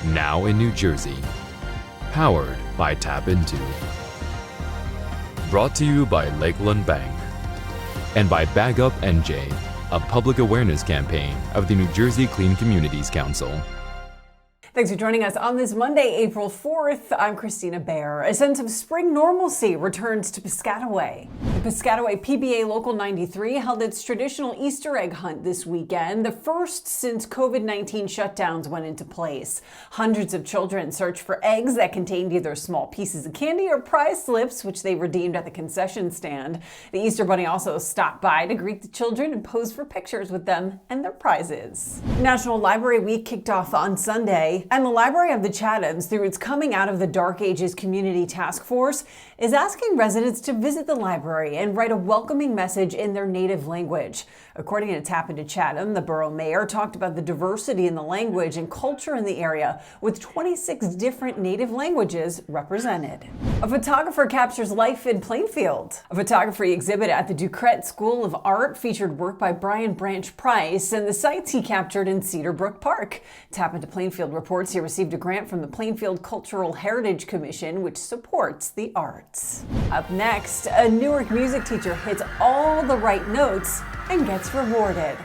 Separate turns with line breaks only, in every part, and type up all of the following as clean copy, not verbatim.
now in New Jersey. Powered by TAPinto. Brought to you by Lakeland Bank. And by Bag Up NJ, a public awareness campaign of the New Jersey Clean Communities Council.
Thanks for joining us on this Monday, April 4th. I'm Kristina Behr. A sense of spring normalcy returns to Piscataway. The Piscataway P.B.A. Local 93 held its traditional Easter egg hunt this weekend, the first since COVID-19 shutdowns went into place. Hundreds of children searched for eggs that contained either small pieces of candy or prize slips, which they redeemed at the concession stand. The Easter Bunny also stopped by to greet the children and pose for pictures with them and their prizes. National Library Week kicked off on Sunday. And the Library of the Chathams, through its Coming Out of the Dark Ages Community Task Force, is asking residents to visit the library and write a welcoming message in their native language. According to TAPinto Chatham, the borough mayor talked about the diversity in the language and culture in the area, with 26 different native languages represented. A photographer captures life in Plainfield. A photography exhibit at the Ducret School of Art featured work by Brian Branch Price and the sights he captured in Cedar Brook Park. TAPinto Plainfield reports he received a grant from the Plainfield Cultural Heritage Commission, which supports the arts. Up next, a Newark music teacher hits all the right notes and gets rewarded.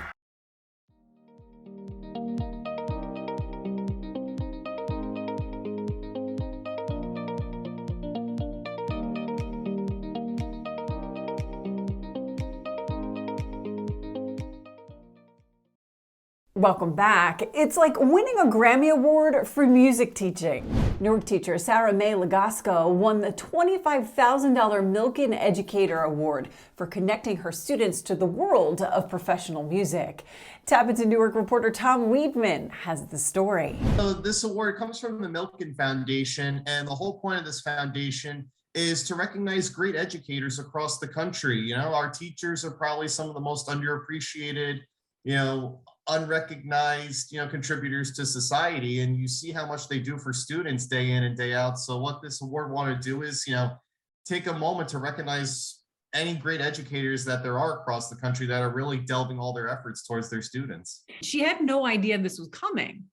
Welcome back. It's like winning a Grammy Award for music teaching. Newark teacher Sarah Mae Lagasco won the $25,000 Milken Educator Award for connecting her students to the world of professional music. TAPinto Newark reporter Tom Weedman has the story.
So this award comes from the Milken Foundation, and the whole point of this foundation is to recognize great educators across the country. You know, our teachers are probably some of the most underappreciated, unrecognized, contributors to society, and you see how much they do for students day in and day out. So what this award want to do is, take a moment to recognize any great educators that there are across the country that are really delving all their efforts towards their students.
She had no idea this was coming.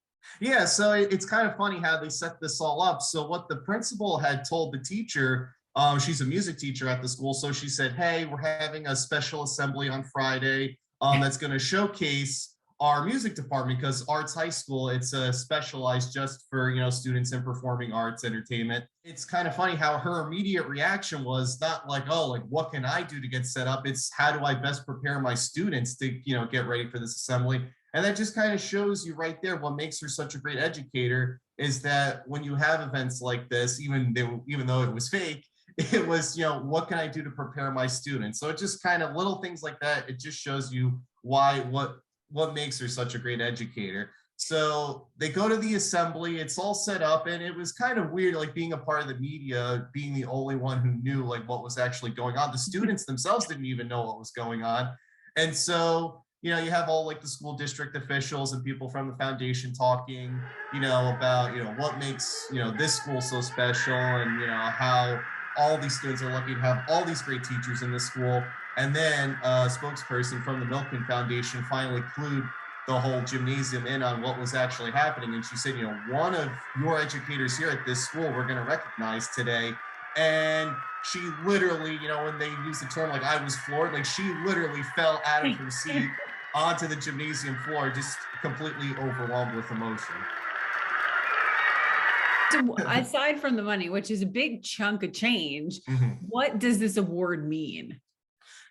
Yeah, so it's kind of funny how they set this all up. So what the principal had told the teacher, she's a music teacher at the school, so she said, hey, we're having a special assembly on Friday that's going to showcase our music department, because Arts High School, it's specialized just for, students in performing arts, entertainment. It's kind of funny how her immediate reaction was not like, oh, like, what can I do to get set up? It's how do I best prepare my students to, get ready for this assembly? And that just kind of shows you right there what makes her such a great educator is that when you have events like this, even though it was fake, it was, what can I do to prepare my students? So it just kind of little things like that. It just shows you what makes her such a great educator. So they go to the assembly, it's all set up, and it was kind of weird, like being a part of the media, being the only one who knew like what was actually going on. The students themselves didn't even know what was going on. And so, you have all like the school district officials and people from the foundation talking, about, what makes, this school so special, and, how all these students are lucky to have all these great teachers in this school. And then a spokesperson from the Milken Foundation finally clued the whole gymnasium in on what was actually happening. And she said, one of your educators here at this school, we're going to recognize today. And she literally, when they use the term, like, I was floored, like she literally fell out of her seat onto the gymnasium floor, just completely overwhelmed with emotion.
So aside from the money, which is a big chunk of change, what does this award mean?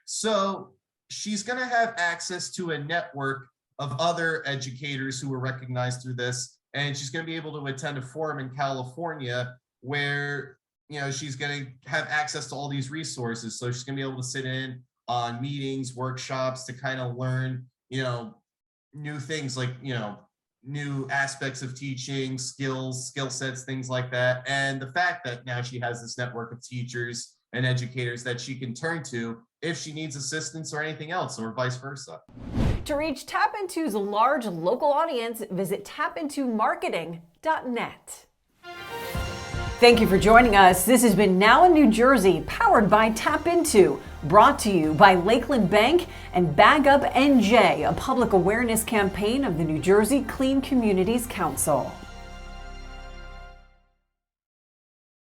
So she's going to have access to a network of other educators who were recognized through this, and she's going to be able to attend a forum in California where, she's going to have access to all these resources. So she's going to be able to sit in on meetings, workshops to kind of learn, new things like, new aspects of teaching, skill sets, things like that. And the fact that now she has this network of teachers and educators that she can turn to if she needs assistance or anything else, or vice versa.
To reach TAPinto's large local audience, visit tapintomarketing.net. Thank you for joining us. This has been Now in New Jersey, powered by TAPinto, brought to you by Lakeland Bank and Bag Up NJ, a public awareness campaign of the New Jersey Clean Communities Council.